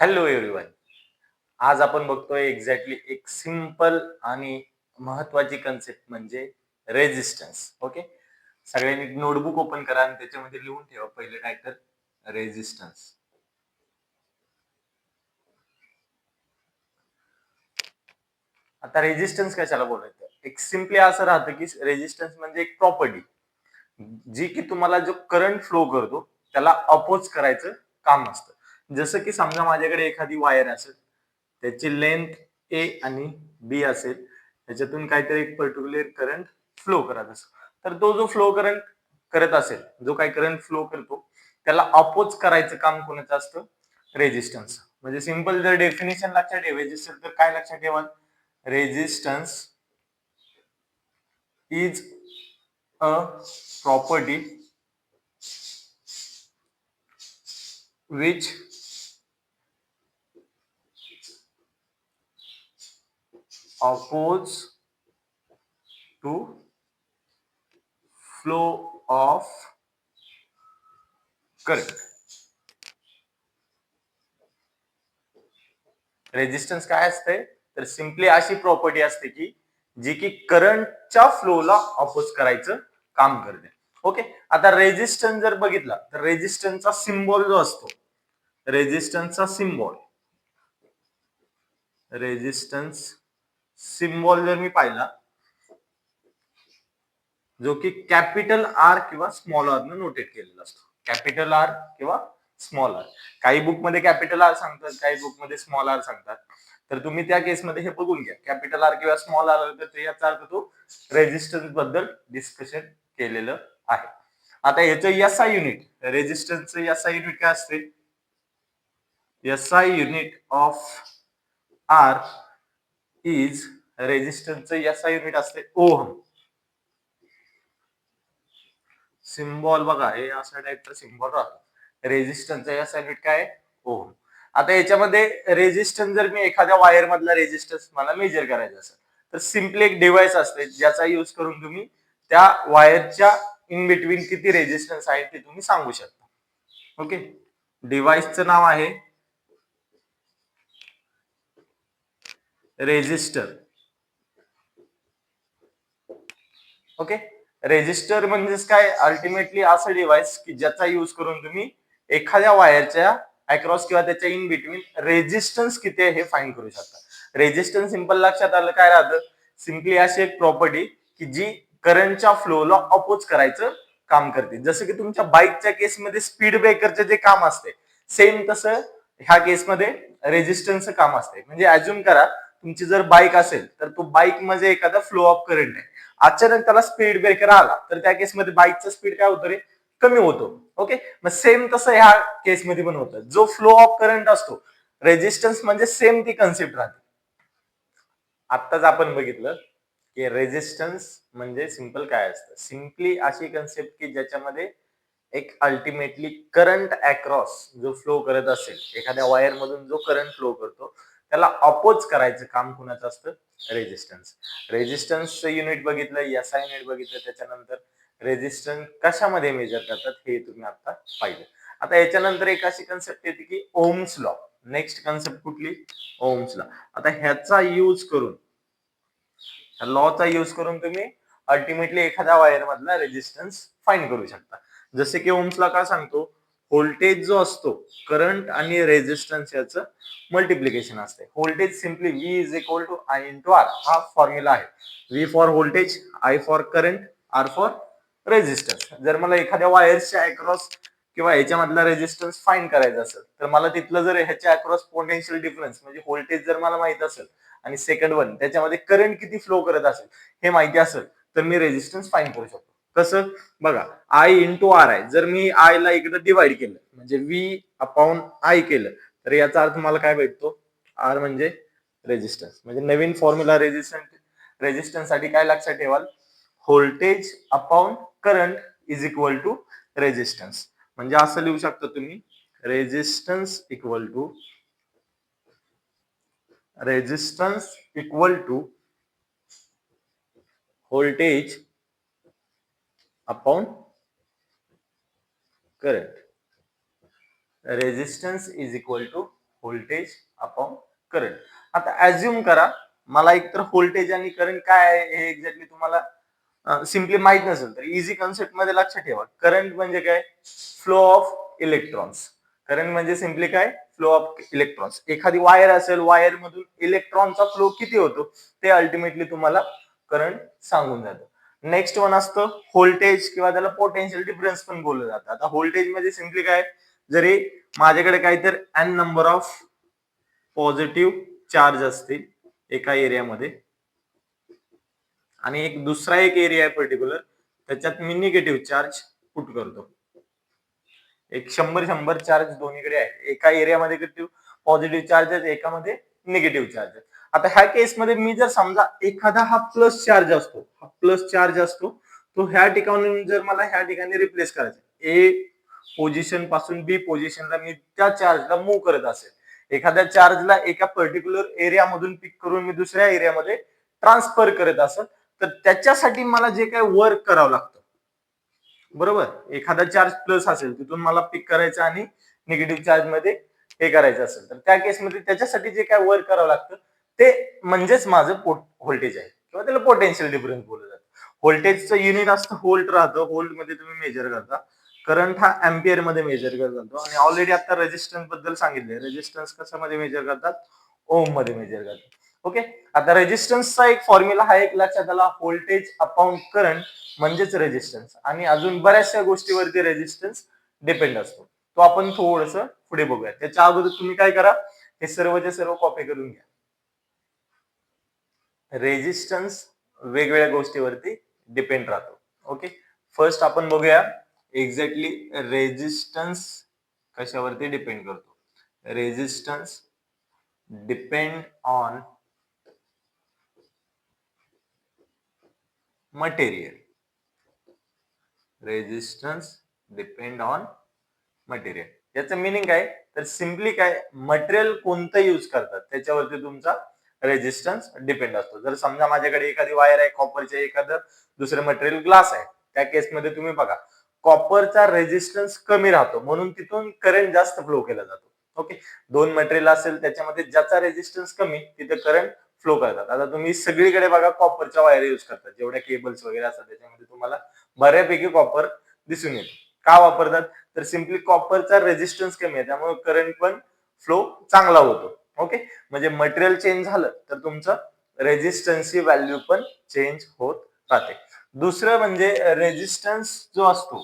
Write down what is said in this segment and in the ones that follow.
Hello everyone. आज आपण बघतोय एक्झॅक्टली एक सिंपल आणि महत्वाची कन्सेप्ट म्हणजे रेझिस्टन्स. ओके, सगळ्यांनी नोटबुक ओपन करा आणि त्याच्यामध्ये लिहून ठेवा पहिले काय तर रेझिस्टन्स. आता रेझिस्टन्स कशाला बोलायचं? एक सिम्पली असं राहतं की रेझिस्टन्स म्हणजे एक प्रॉपर्टी जी की तुम्हाला जो करंट फ्लो करतो त्याला अपोज करायचं काम असतं. जसं की समजा माझ्याकडे एखादी वायर असेल, त्याची लेंथ ए आणि बी असेल, त्याच्यातून काहीतरी एक पर्टिक्युलर करंट फ्लो करत असेल, तर तो जो फ्लो करंट करत असेल, जो काही करंट फ्लो करतो त्याला अपोज करायचं काम कोणाचं असतं? रेझिस्टन्स. म्हणजे सिंपल जर डेफिनेशन लक्षात ठेवायची असेल तर काय लक्षात ठेवा? Resistance is a property which oppose to flow of current. Resistance काय असते? तर सिंपली अशी प्रॉपर्टी असते की जी की करंटच्या फ्लोला अपोज करायचं काम करते. ओके, आता रेजिस्टन्स जर बघितला तर रेजिस्टन्सचा सिम्बॉल जो असतो, रेजिस्टन्सचा सिम्बॉल, रेजिस्टन्स सिम्बॉल जर मी पाहिला, जो की कॅपिटल आर किंवा स्मॉल आर ने नोटेट केलेला असतो. कॅपिटल आर किंवा स्मॉल आर. काही बुक मध्ये कॅपिटल आर सांगतात, काही बुक मध्ये स्मॉल आर सांगतात. तर तुम्ही त्या केसमध्ये हे बघून घ्या, कॅपिटल आर किंवा स्मॉल आर, तर याचा अर्थ तो रेजिस्टन्स बद्दल डिस्कशन केलेलं आहे. आता याचं एसआय युनिट, रेजिस्टन्सचं एसआय युनिट काय असते? SI unit of R is, रेजिस्टन्सचं एसआय युनिट असते ओहम. सिम्बॉल बघा, हे अशा टाईपचा सिम्बॉल राहतो. रेजिस्टन्सचा एसआय युनिट काय? ओहम. आता याच्यामध्ये रेजिस्टन्स, जर मी एखाद्या वायर मधला रेजिस्टन्स मला मेजर करायचा असेल तर सिम्पली एक डिव्हाइस असते ज्याचा यूज करून तुम्ही त्या वायरच्या इन बिटवीन किती रेजिस्टन्स आहे ते तुम्ही सांगू शकता. ओके, डिव्हाइसचं नाव आहे रेजिस्टर. ओके, रेजिस्टर म्हणजेच काय? अल्टिमेटली असं डिव्हाइस की ज्याचा यूज करून तुम्ही एखाद्या वायरच्या अक्रॉस किंवा त्याच्या इन बिटवीन रेजिस्टन्स किती आहे हे फाइंड करू शकता. रेजिस्टन्स सिंपल लक्षात आलं काय राहतं? सिंपली अशी एक प्रॉपर्टी की जी करंटच्या फ्लोला अपोज करायचं काम करते. जसं की तुमच्या बाईकच्या केसमध्ये स्पीड ब्रेकरचे जे काम असते, सेम तसं ह्या केसमध्ये रेजिस्टन्सचं काम असते. म्हणजे अज्युम करा तुमची जर बाईक असेल तर तो बाईक मध्ये एखादा फ्लो ऑफ करंट आहे, अचानक त्याला स्पीड ब्रेकर आला तर त्या केसमध्ये बाईकचा स्पीड काय होतो रे? कमी होतो. ओके, मग सेम तसं ह्या केसमध्ये पण होतं. जो फ्लो ऑफ करंट असतो, रेजिस्टन्स म्हणजे सेम ती कन्सेप्ट राहते. आत्ताच आपण बघितलं की रेजिस्टन्स म्हणजे सिंपल काय असतं? सिंपली अशी कन्सेप्ट की ज्याच्यामध्ये एक अल्टिमेटली करंट अक्रॉस जो फ्लो करत असेल, एखाद्या वायर मधून जो करंट फ्लो करतो त्याला अपोज करायचं काम कुणाचं असतं? रेजिस्टन्स. रेजिस्टन्सचं युनिट बघितलं, एसआय युनिट बघितलं, त्याच्यानंतर रेजिस्टन्स कशामध्ये मेजर करतात हे तुम्ही आता पाहिलं. आता याच्यानंतर एक अशी कन्सेप्ट येते की ओम्स लॉ. नेक्स्ट कन्सेप्ट कुठली? Ohm's law. आता ह्याचा यूज करून, लॉचा यूज करून तुम्ही अल्टिमेटली एखाद्या वायर मधला रेजिस्टन्स फाइंड करू शकता. जसे की ओम्स लॉ काय सांगतो? व्होल्टेज जो असतो, करंट आणि रेजिस्टन्स याचं मल्टिप्लिकेशन असते. Voltage simply V is equal to I into R हा फॉर्म्युला आहे. V for voltage, I for current, R for resistance. जर मला एखाद्या वायरच्या अक्रॉस किंवा ह्याच्यामधला रेजिस्टन्स फाइंड करायचा असेल तर मला तिथलं जर ह्याच्या अक्रॉस पोटेन्शियल डिफरन्स म्हणजे व्होल्टेज जर मला माहित असेल आणि सेकंड वन त्याच्यामध्ये करंट किती फ्लो करत असेल हे माहिती असेल तर मी रेजिस्टन्स फाइंड करू शकतो. कसं? बघा, आय इंटू आर आहे. जर मी आय ला इकडे डिवाइड केलं म्हणजे व्ही अपॉन आय केलं तर याचा अर्थ मला काय भेटतो? आर म्हणजे रेजिस्टन्स. म्हणजे नवीन फॉर्म्युला रेजिस्टन्स साठी काय लक्षात ठेवाल? Voltage upon current is equal to resistance. म्हणजे असं लिहू शकता तुम्ही, resistance equal to voltage upon current. Resistance is equal to voltage upon current. आता ऍज्युम करा मला एकतर व्होल्टेज आणि करंट काय आहे हे एक्झॅक्टली तुम्हाला सिम्पली माहित नसेल तर इझी कन्सेप्ट मध्ये लक्षात ठेवा. करंट म्हणजे काय? Flow of electrons. करंट म्हणजे सिम्पली काय? Flow of electrons. एखादी वायर असेल, वायर मधून इलेक्ट्रॉनचा फ्लो किती होतो ते अल्टिमेटली तुम्हाला करंट सांगून जातं. नेक्स्ट वन असतं व्होल्टेज किंवा त्याला पोटेन्शियल डिफरन्स पण बोललं जातं. आता व्होल्टेज म्हणजे सिम्पली काय? जरी माझ्याकडे काहीतरी n number of positive charge असतील एका एरियामध्ये आणि एक दुसरा एक एरिया आहे पर्टिक्युलर त्याच्यात मी निगेटिव्ह चार्ज पुट करतो. एक 100 चार्ज दोन्हीकडे आहे. एका एरियामध्ये पॉझिटिव्ह चार्ज आहे, एकामध्ये निगेटिव्ह चार्ज आहे. आता ह्या केसमध्ये मी जर समजा एखादा हा प्लस चार्ज असतो, हा प्लस चार्ज असतो तो ह्या ठिकाणी जर मला ह्या ठिकाणी रिप्लेस करायचा, ए पोझिशन पासून बी पोझिशनला मी त्या चार्जला मूव्ह करत असेल, एखाद्या चार्जला एका पर्टिक्युलर एरियामधून पिक करून मी दुसऱ्या एरियामध्ये ट्रान्सफर करत असेल तर त्याच्यासाठी मला जे काही वर्क करावं लागतं, बरोबर, एखादा चार्ज प्लस असेल तिथून मला पिक करायचं आणि निगेटिव्ह चार्ज मध्ये हे करायचं असेल तर त्या केसमध्ये त्याच्यासाठी जे काय वर्क करावं लागतं ते म्हणजेच माझं व्होल्टेज आहे किंवा त्याला पोटेन्शियल डिफरन्स बोललं जातं. व्होल्टेजचं युनिट असतं व्होल्ट राहतं, व्होल्ट मध्ये तुम्ही मेजर करता. करंट हा अँपियर मध्ये मेजर करत जातो आणि ऑलरेडी आता रेजिस्टन्स बद्दल सांगितलंय. रेजिस्टन्स कशामध्ये मेजर करतात? ओम मध्ये मेजर करतात. ओके, आता रेजिस्टन्सचा एक फॉर्म्युला हा एक लक्षात आला, व्होल्टेज अपॉन करंट म्हणजेच रेजिस्टन्स. आणि अजून बऱ्याचशा गोष्टीवरती रेजिस्टन्स डिपेंड असतो, तो आपण थोडस पुढे बघूया. त्याच्या अगोदर तुम्ही काय करा, हे सर्वचे सर्व कॉपी करून घ्या. रेजिस्टन्स वेगवेगळ्या गोष्टीवरती डिपेंड राहतो. ओके, फर्स्ट आपण बघूया एक्झॅक्टली रेजिस्टन्स कशावरती डिपेंड करतो. Resistance depend on material. Resistance depend on material. याचं मिनिंग काय? तर सिम्पली काय, मटेरियल कोणतं यूज करतात त्याच्यावरती तुमचा रेजिस्टन्स डिपेंड असतो. जर समजा माझ्याकडे एखादी वायर आहे कॉपरचे, एखादं दुसरं मटेरियल ग्लास आहे, त्या केसमध्ये तुम्ही बघा कॉपरचा रेजिस्टन्स कमी राहतो म्हणून तिथून करंट जास्त फ्लो केला जातो. ओके, दोन मटेरियल असेल त्याच्यामध्ये ज्याचा रेजिस्टन्स कमी तिथे करंट फ्लो करतात. आता तुम्ही सगळीकडे बघा कॉपरच्या वायर यूज करतात, जेवढ्या केबल्स वगैरे असतात त्याच्यामध्ये तुम्हाला बऱ्यापैकी कॉपर दिसून येतो. का वापरतात? तर सिम्पली कॉपरचा रेजिस्टन्स कमी आहे त्यामुळे करंट पण फ्लो चांगला होतो. ओके, म्हणजे मटेरियल चेंज झालं तर तुमचं रेजिस्टन्सची व्हॅल्यू पण चेंज होत राहते. दुसरं म्हणजे रेजिस्टन्स जो असतो,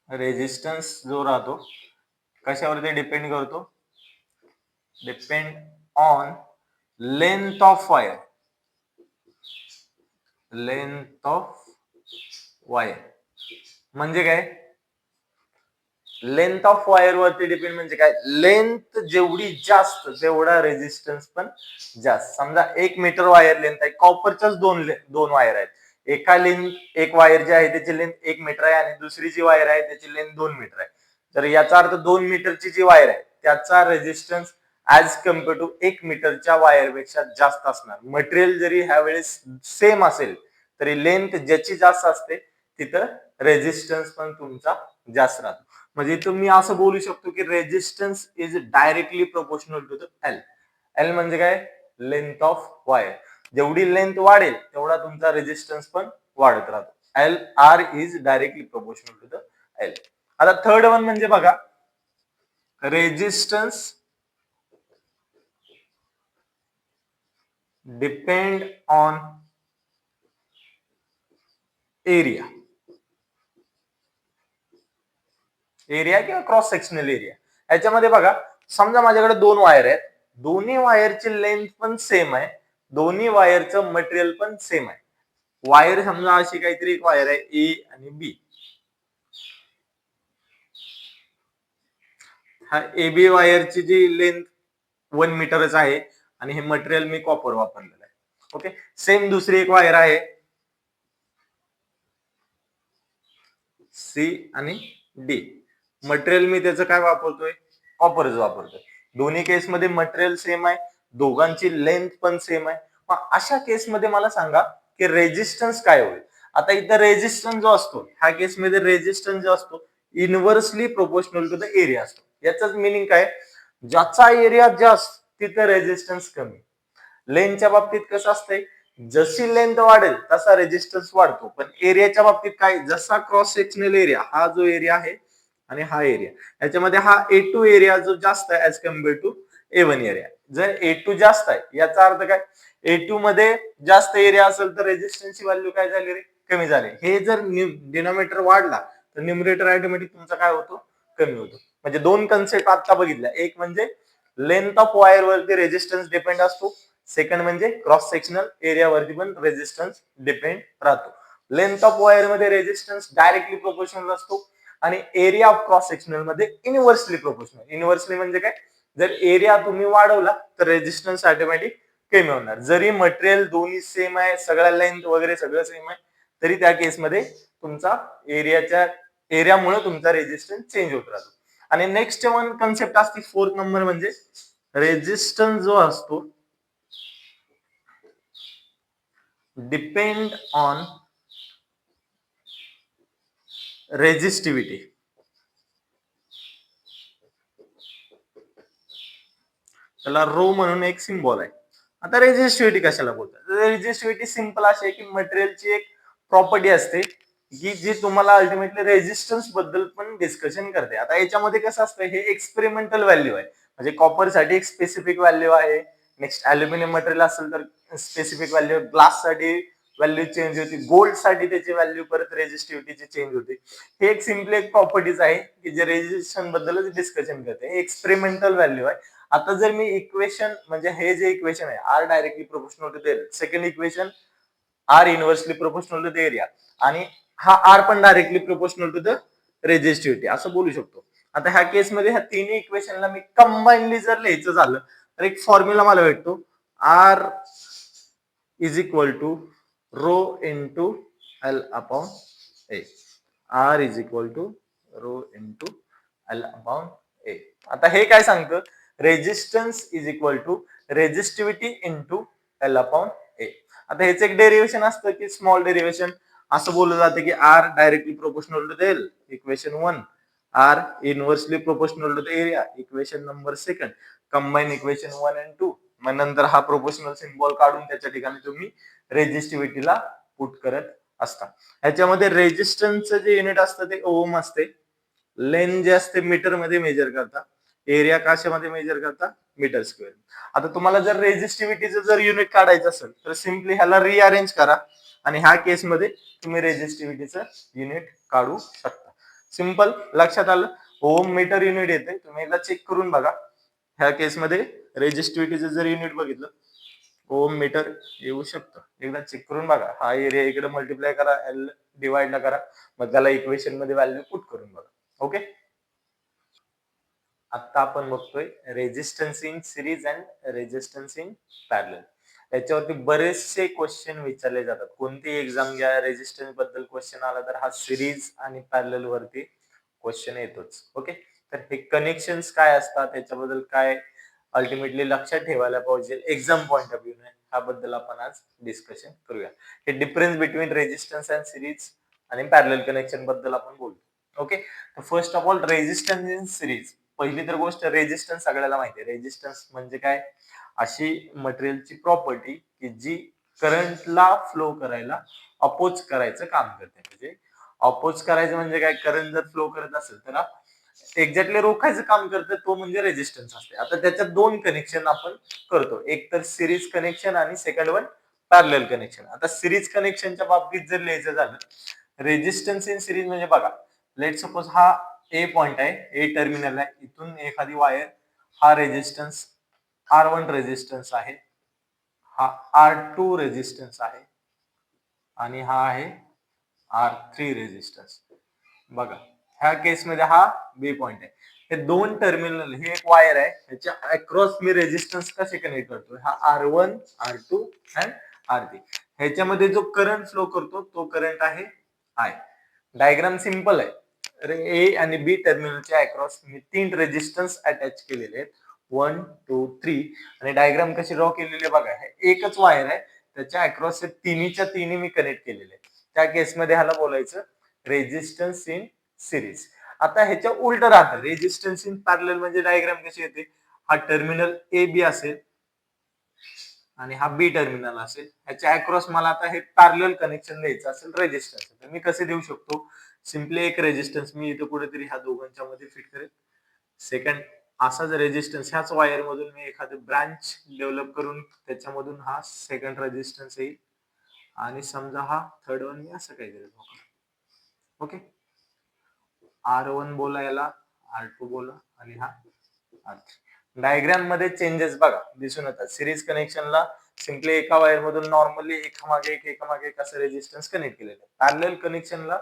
रेजिस्टन्स जो राहतो कशावरती डिपेंड करतो? Depend on length of wire. Length of wire म्हणजे काय? लेंथ ऑफ वायर वरती डिपेंड म्हणजे काय? लेंथ जेवढी जास्त तेवढा रेजिस्टन्स पण जास्त. समजा 1 मीटर वायर लेंथ आहे, कॉपरच्याच दोन वायर आहेत, एका लेंथ एक वायर जी आहे त्याची लेंथ 1 मीटर आहे आणि दुसरी जी वायर आहे त्याची लेंथ 2 मीटर आहे. तर याचा अर्थ 2 मीटरची जी वायर आहे त्याचा रेजिस्टन्स ऍज कम्पेअर टू 1 मीटरच्या वायर पेक्षा जास्त असणार. मटेरियल जरी ह्या वेळेस सेम असेल तरी लेंथ ज्याची जास्त असते तिथं रेजिस्टन्स पण तुमचा जास्त राहतो. म्हणजे तुम्ही असं बोलू शकतो की resistance is directly proportional to the L. L म्हणजे काय? Length of wire. जेवढी लेंथ वाढेल तेवढा तुमचा रेजिस्टन्स पण वाढत राहतो. L R is directly proportional to the L. आता थर्ड वन म्हणजे बघा, resistance depend on area. Area किंवा क्रॉस सेक्शनल एरिया. याच्यामध्ये बघा समजा माझ्याकडे दोन वायर आहेत, दोन्ही वायरची लेंथ पण सेम आहे, दोन्ही वायरचं मटेरियल पण सेम आहे. वायर समजा अशी काहीतरी एक वायर आहे ए आणि बी. हा ए बी वायरची जी लेंथ 1 मीटरच आहे आणि हे मटेरियल मी कॉपर वापरलेलं आहे. ओके, सेम दुसरी एक वायर आहे सी आणि डी. मटेरियल मी त्याचं काय वापरतोय? कॉपरच वापरतोय. दोन्ही केसमध्ये मटेरियल सेम आहे, दोघांची लेंथ पण सेम आहे. मग अशा केसमध्ये मला सांगा की रेजिस्टन्स काय होईल? आता इथं रेजिस्टन्स जो असतो ह्या केसमध्ये रेजिस्टन्स जो असतो inversely proportional to the area असतो. याचाच मिनिंग काय, ज्याचा एरिया जास्त तिथं रेजिस्टन्स कमी. लेंथच्या बाबतीत कसं असतंय, जशी लेंथ वाढेल तसा रेजिस्टन्स वाढतो. पण एरियाच्या बाबतीत काय, जसा क्रॉस सेक्शनल एरिया, हा जो एरिया आहे आणि हा एरिया, याच्यामध्ये हा A2 एरिया जो जास्त आहे as compare to A1 area. जर A2 जास्त आहे याचा अर्थ काय, A2 मध्ये जास्त एरिया असेल तर रेजिस्टन्सची व्हॅल्यू काय झाली रे, कमी झाली. हे जर डिनोमिनेटर वाढला तर न्यूमरेटर ऑटोमॅटिक तुमचा काय होतो, कमी होतो. म्हणजे दोन कन्सेप्ट आता बघितल्या, एक म्हणजे लेंथ ऑफ वायर वरती रेजिस्टन्स डिपेंड असतो, सेकंड म्हणजे क्रॉस सेक्शनल एरिया वरती पण रेजिस्टन्स डिपेंड राहतो. लेंथ ऑफ वायर मध्ये रेजिस्टन्स डायरेक्टली प्रोपोर्शनल असतो आणि एरिया ऑफ क्रॉस सेक्शनल मध्ये इनव्हर्सली प्रोपोर्शनल. इनव्हर्सली म्हणजे काय, जर एरिया तुम्ही वाढवला तर रेजिस्टन्स ऑटोमॅटिक कमी होणार. जरी मटेरियल दोन्ही सेम आहे, सगळ्या लेंथ वगैरे सगळं सेम आहे, तरी त्या केसमध्ये तुमचा एरियामुळे तुमचा रेजिस्टन्स चेंज होत राहतो. आणि नेक्स्ट वन कन्सेप्ट असते फोर्थ नंबर म्हणजे रेजिस्टन्स जो असतो डिपेंड ऑन रेजिस्टिव्हिटी. त्याला रो म्हणून एक सिम्बॉल आहे. आता रेजिस्टिव्हिटी कशाला बोलतात, रेजिस्टिव्हिटी सिंपल अशी आहे की मटेरियलची एक प्रॉपर्टी असते की जी तुम्हाला अल्टिमेटली रेजिस्टन्स बद्दल पण डिस्कशन करते. आता याच्यामध्ये कसं असतं, हे एक्सपेरिमेंटल व्हॅल्यू आहे. म्हणजे कॉपर साठी एक स्पेसिफिक व्हॅल्यू आहे, नेक्स्ट अल्युमिनियम मटेरियल असेल तर स्पेसिफिक व्हॅल्यू, ग्लास साठी व्हॅल्यू चेंज होती, गोल्ड साठी त्याची व्हॅल्यू परत रेजिस्टिव्हिटीची चेंज होते. हे एक सिम्पली एक प्रॉपर्टीज आहे की जे रेजिस्टन्स बद्दलच डिस्कशन करते. एक्सपेरिमेंटल व्हॅल्यू आहे. आता जर मी इक्वेशन म्हणजे हे जे इक्वेशन आहे, R directly proportional to the area, second equation R inversely proportional to the area, आणि हा आर पण directly proportional to the resistivity असं बोलू शकतो. आता ह्या केसमध्ये ह्या तिन्ही इक्वेशनला मी कंबाईनली जर लिहायचं झालं तर एक फॉर्म्युला मला भेटतो, R is equal to rho into L upon A. R is equal to rho into L upon A. आता हे काय सांगतं, resistance is equal to resistivity into L upon A. आता ह्याचं एक डेरिवेशन असतं की स्मॉल डेरिवेशन, असं बोललं जातं की R directly proportional to the L, equation 1, R inversely proportional to the area, equation number 2, combine equation 1 and 2. मग नंतर हा प्रोपोर्शनल सिम्बॉल काढून त्याच्या ठिकाणी तुम्ही रेजिस्टिव्हिटीला पुट करत असता. ह्याच्यामध्ये रेजिस्टन्सचं जे युनिट असतं ते ओम असते, लेंथ जे असते मीटर मध्ये मेजर करता, एरिया कशामध्ये मेजर करता, मीटर स्क्वेअर. आता तुम्हाला जर रेजिस्टिव्हिटीचं जर युनिट काढायचं असेल तर सिम्पली ह्याला रिअरेंज करा आणि ह्या केसमध्ये तुम्ही रेजिस्टिव्हिटीचं युनिट काढू शकता. सिंपल, लक्षात आलं. ओम मीटर युनिट येते, तुम्ही एकदा चेक करून बघा. ह्या केसमध्ये रेजिस्टिव्हिटीचं जर युनिट बघितलं ओम मीटर येऊ शकतं, एकदा चेक करून बघा. हा एरिया इकडे मल्टिप्लाय करा, एल डिवाइड ला करा, मग त्याला इक्वेशन मध्ये व्हॅल्यू पुट करून बघा. ओके, आता आपण बघतोय resistance in series and resistance in parallel. याच्यावरती बरेचसे क्वेश्चन विचारले जातात. कोणती एक्झाम घ्या, रेजिस्टन्स बद्दल क्वेश्चन आला तर हा सिरीज आणि पॅरलल वरती क्वेश्चन येतोच. ओके, तर हे कनेक्शन्स काय असतात, त्याच्याबद्दल काय अल्टिमेटली लक्षात ठेवायला पाहिजे एक्झाम पॉइंट ऑफ व्ह्यू ने, ह्याबद्दल आपण आज डिस्कशन करूया. हे difference between resistance and series आणि पॅरलल कनेक्शन बद्दल आपण बोलू. Okay, first of all resistance in series. पहिली तर गोष्ट, रेजिस्टन्स सगळ्याला माहिती आहे. रेजिस्टन्स म्हणजे काय, अशी मटेरियलची प्रॉपर्टी की जी करंटला फ्लो करायला अपोज करायचं काम करते. म्हणजे अपोज करायचं म्हणजे काय, करंट जर फ्लो करत असेल तर एक्झॅक्टली रोखायचं काम करतं, तो म्हणजे रेजिस्टन्स असते. आता त्याच्यात दोन कनेक्शन आपण करतो, एक तर सिरीज कनेक्शन आणि सेकंड वन पॅरलल कनेक्शन. आता सिरीज कनेक्शनच्या बाबतीत जर लिहायचं झालं, रेजिस्टन्स इन सिरीज म्हणजे बघा, लेट सपोज हा ए पॉइंट आहे, ए टर्मिनल आहे, इथून एखादी वायर, हा रेजिस्टन्स R1 रेजिस्टन्स आहे, हा R2 रेजिस्टन्स आहे आणि हा आहे R3 रेजिस्टन्स. बघा, ह्या केसमध्ये हा बी पॉइंट आहे. हे दोन टर्मिनल, हे एक वायर आहे, ह्याच्या अक्रॉस मी रेजिस्टन्स कसे कनेक्ट करतो, हा R1, R2 अँड R3. ह्याच्यामध्ये जो करंट फ्लो करतो तो करंट आहे I. डायग्राम सिंपल आहे. ए आणि बी टर्मिनलच्या अक्रॉस मी 3 रेजिस्टन्स अटॅच केलेले आहेत, 1, 2, 3. आणि डायग्राम कशी ड्रॉ केलेली आहे बघा, एकच वायर आहे, त्याच्या अक्रॉस तिन्हीच्या तिन्ही मी कनेक्ट केलेले आहेत. त्या केसमध्ये ह्याला बोलायचं रेजिस्टन्स इन सिरीज. आता ह्याच्या उलट राहतं, रेजिस्टन्स इन पॅरलल म्हणजे डायग्राम कशी येते, हा टर्मिनल ए बी असेल आणि हा बी टर्मिनल असेल, ह्याच्या अक्रॉस मला आता हे पॅरलल कनेक्शन द्यायचं असेल रेजिस्टन्स, तर मी कसे देऊ शकतो, सिम्पली एक रेजिस्टन्स मी इथं कुठेतरी ह्या दोघांच्या मध्ये फिट करेल. सेकंड असाच रेजिस्टन्स ह्याच वायर मधून मी एखादी ब्रांच डेव्हलप करून त्याच्यामधून हा सेकंड रेजिस्टन्स येईल आणि समजा हा थर्ड वन मी असं काही देईल. ओके, R1 बोला याला, R2 बोला आणि हा R3. डायग्राम मध्ये चेंजेस बघा दिसून येतात. सिरीज कनेक्शनला सिम्पली एका वायर मधून नॉर्मली एकामागे एक असं रेजिस्टन्स कनेक्ट केलेलं आहे. पॅरलल कनेक्शनला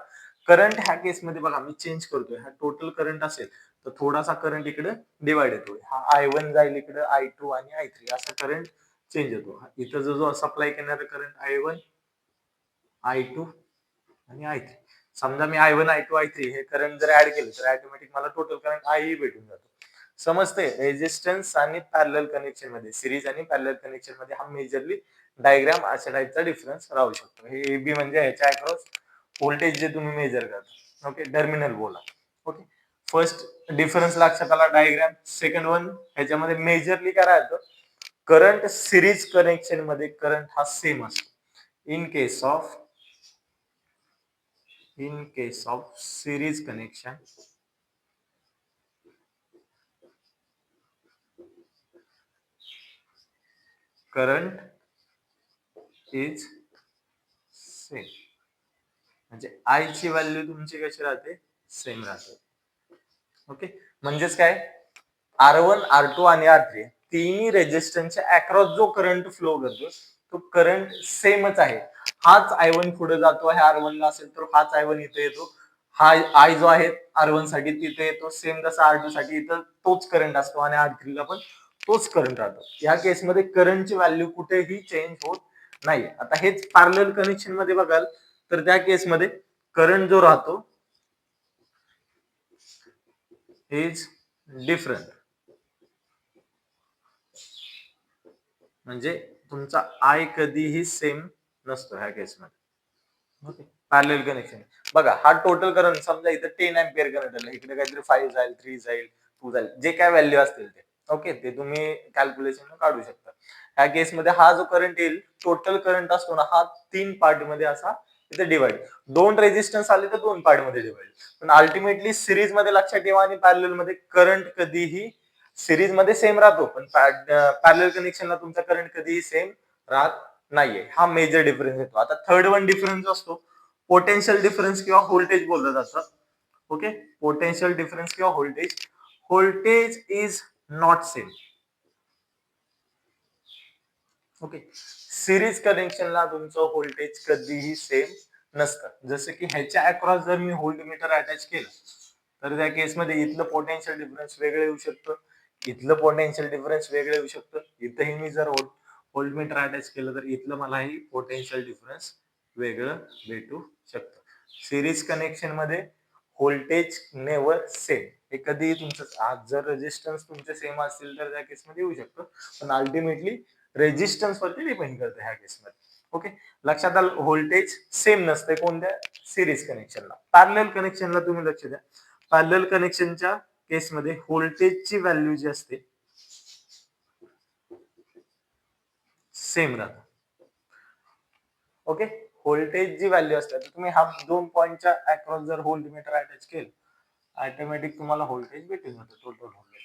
करंट ह्या केस मध्ये बघा मी चेंज करतोय, हा टोटल करंट असेल तर थोडासा करंट इकडे डिवाइड होतोय, हा I1 जाईल इकडे, I2 आणि I3 असा करंट चेंज होतो. इथं जो सप्लाय करणारा करंट I1 I2 आणि I3, समजा मी I1 I2 I3 हे करंट जर ऍड केले तर ऑटोमॅटिक मला टोटल करंट I भेटून जातो. समजते, रेजिस्टन्स आणि पॅरलल कनेक्शन मध्ये, सिरीज आणि पॅरलल कनेक्शन मध्ये हा मेजरली डायग्राम अशा टाइपचा डिफरन्स राहू शकतो. हे AB म्हणजे ह्याच्या अक्रॉस व्होल्टेज जे तुम्ही मेजर करता. ओके, टर्मिनल बोला. ओके, फर्स्ट डिफरन्स लक्षात आला डायग्राम. सेकंड वन ह्याच्यामध्ये मेजरली काय राहतं, करंट सिरीज कनेक्शन मध्ये करंट हा सेम असतो. In case of series connection, current is same, म्हणजे I ची व्हॅल्यू तुमची कशी राहते, सेम राहते. ओके, म्हणजेच काय, R1 R2 आणि R3 तिन्ही रेजिस्टन्सच्या अक्रॉस जो करंट फ्लो करतो तो करंट सेमच आहे. हाच I1 पुढे जातो आहे R1 ला असेल तर हाच I1 इथे येतो, हा I जो आहे R1 साठी तिथे येतो, सेम तसा R2 साठी इथं तोच करंट असतो आणि R3 ला पण तोच करंट राहतो. या केसमध्ये करंटची व्हॅल्यू कुठेही चेंज होत नाही. आता हेच पॅरलल कनेक्शन मध्ये बघाल तर त्या केसमध्ये करंट जो राहतो इज डिफरंट, म्हणजे तुमचा I कधीही सेम नसतो ह्या केसमध्ये. ओके, पॅरलल कनेक्शन बघा, हा टोटल करंट समजा इथं 10 अँपिअर करंट आला, इकडे काहीतरी 5 जाईल, 3 जाईल, 2 जाईल, जे काय व्हॅल्यू असतील ते. ओके, ते तुम्ही कॅल्क्युलेशन काढू शकता. ह्या केसमध्ये हा जो करंट येईल, टोटल करंट असतो ना, हा 3 पार्ट मध्ये असा इथे डिवाइड, 2 रेजिस्टन्स आले तर 2 पार्ट मध्ये डिवाइड. पण अल्टिमेटली सिरीज मध्ये लक्षात ठेवा आणि पॅरलल मध्ये करंट कधीही सिरीज मध्ये सेम राहतो, पण पॅरलल कनेक्शनला तुमचा करंट कधीही सेम राहत नाहीये. हा मेजर डिफरन्स येतो. आता थर्ड वन डिफरन्स असतो पोटेन्शियल डिफरन्स किंवा व्होल्टेज बोललं जातं. ओके, पोटेन्शियल डिफरन्स किंवा voltage is not same. Okay, series कनेक्शनला तुमचं व्होल्टेज कधीही सेम नसतं. जसं की ह्याच्या अक्रॉस जर मी व्होल्टमीटर अटॅच केलं तर त्या केसमध्ये इथलं पोटेन्शियल डिफरन्स वेगळं येऊ शकतं, इथलं पोटेन्शियल डिफरन्स वेगळं येऊ शकतं. इथंही मी जर व्होल्टमीटर अटॅच केलं तर इथलं मलाही पोटेन्शियल डिफरन्स वेगळं भेटू शकतं. सिरीज कनेक्शन मध्ये व्होल्टेज नेवर सेम, हे कधीही तुमचं, आज जर रेजिस्टन्स तुमचे सेम असतील तर त्या केसमध्ये येऊ शकतं, पण अल्टिमेटली रेजिस्टन्स वरती डिपेंड करतं ह्या केसमध्ये. ओके, लक्षात आलं, व्होल्टेज सेम नसते कोणत्या, सिरीज कनेक्शनला. पॅरलल कनेक्शनला तुम्ही लक्ष द्या, पॅरलल कनेक्शनच्या केसमध्ये व्होल्टेजची व्हॅल्यू जी असते सेम राहते. ओके, व्होल्टेज जी व्हॅल्यू असते, तुम्ही हा 2 पॉईंटच्या अक्रॉस जर व्होल्टमीटर अटॅच केलं, ऑटोमॅटिक तुम्हाला व्होल्टेज भेटून जातं, टोटल व्होल्टेज.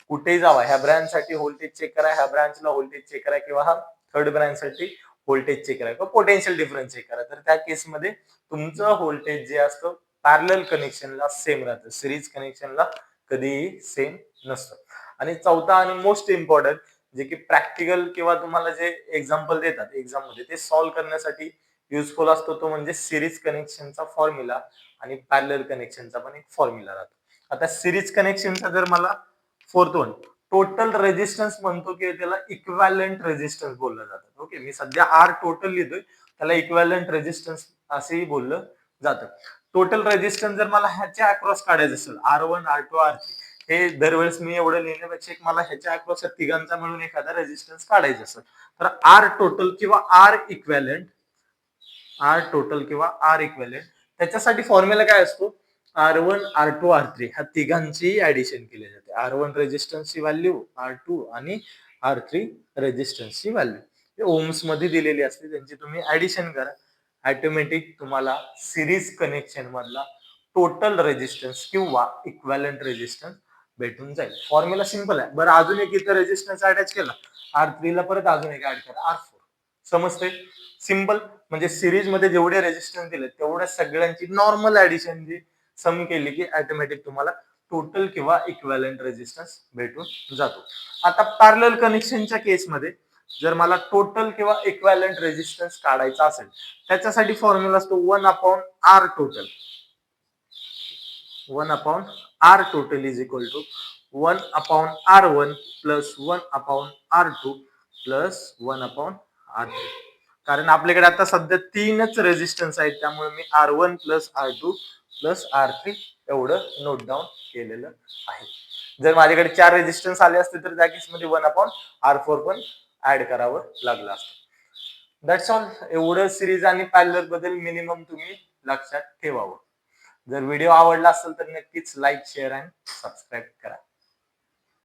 कुठेही जावा, ह्या ब्रांच साठी व्होल्टेज चेक करा, ह्या ब्रांचला व्होल्टेज चेक करा, किंवा हा थर्ड ब्रांच साठी व्होल्टेज चेक करा किंवा पोटेन्शियल डिफरन्स चेक करा, तर त्या केसमध्ये तुमचं व्होल्टेज जे असतं पॅरलल कनेक्शनला सेम राहतं, सिरीज कनेक्शनला कधीही सेम नसतं. आणि चौथा आणि मोस्ट इम्पॉर्टंट, जे की प्रॅक्टिकल किंवा तुम्हाला जे एक्झाम्पल देतात एक्झाम मध्ये ते सॉल्व्ह करण्यासाठी युजफुल असतो, तो म्हणजे सिरीज कनेक्शनचा फॉर्म्युला आणि पॅरलल कनेक्शनचा पण एक फॉर्म्युला राहतो. आता सिरीज कनेक्शनचा जर मला फोर्थ वन टोटल रेजिस्टन्स म्हणतो की त्याला इक्विव्हॅलंट रेजिस्टन्स बोललं जातं. ओके, मी सध्या आर टोटल लिहितोय, त्याला इक्विव्हॅलंट रेजिस्टन्स असेही बोललं जातं. टोटल रेजिस्टन्स जर मला ह्याच्या अक्रॉस काढायचं असेल, R1 R2 R3, हे दरवेळेस मी एवढं लिहिण्यापेक्षा एक मला ह्याच्या अक्रॉस तिघांचा मिळून एखादा रेजिस्टन्स काढायचा असेल तर आर टोटल किंवा आर इक्विव्हॅलंट त्याच्यासाठी फॉर्म्युला काय असतो, R1 R2 R3 ह्या तिघांची ऍडिशन केली जाते. R1 रेजिस्टन्सची व्हॅल्यू, R2 आणि R3 रेजिस्टन्सची व्हॅल्यू ओम्स मध्ये दिलेली असते, त्यांची तुम्ही ऍडिशन करा. ऑटोमॅटिक तुम्हाला सिरीज कनेक्शन मधला टोटल रेजिस्टन्स किंवा इक्वॅलंट रेजिस्टन्स भेटून जाईल. फॉर्म्युला सिंपल आहे. बरं, अजून एक इथं रेजिस्टन्स अटॅच केला, R3 ला परत अजून एक ऍड करा, R4. समजते? सिंपल. म्हणजे सिरीज मध्ये जेवढे रेजिस्टन्स दिले तेवढ्या सगळ्यांची नॉर्मल ऍडिशन जी सम केली की ऑटोमॅटिक तुम्हाला टोटल किंवा इक्वॅलंट रेजिस्टन्स भेटून जातो. आता पॅरलल कनेक्शनच्या केसमध्ये जर मला टोटल किंवा इक्वॅलंट रेजिस्टन्स काढायचा असेल, त्याच्यासाठी फॉर्म्युला असतो 1/R total. 1/R total is equal to 1/R1 plus 1/R2 plus 1/R3. कारण आपल्याकडे आता सध्या 3च रेजिस्टन्स आहेत, त्यामुळे मी R1 plus R2 plus R3 एवढं नोट डाऊन केलेलं आहे. जर माझ्याकडे 4 रेजिस्टन्स आले असते तर त्या केसमध्ये 1/R4 पण ऍड करावं लागलं असतं. That's all. एवढं सिरीज आणि पॅरलल बद्दल मिनिमम तुम्ही लक्षात ठेवावं. जर व्हिडिओ आवडला असेल तर नक्कीच लाईक, शेअर आणि सबस्क्राईब करा.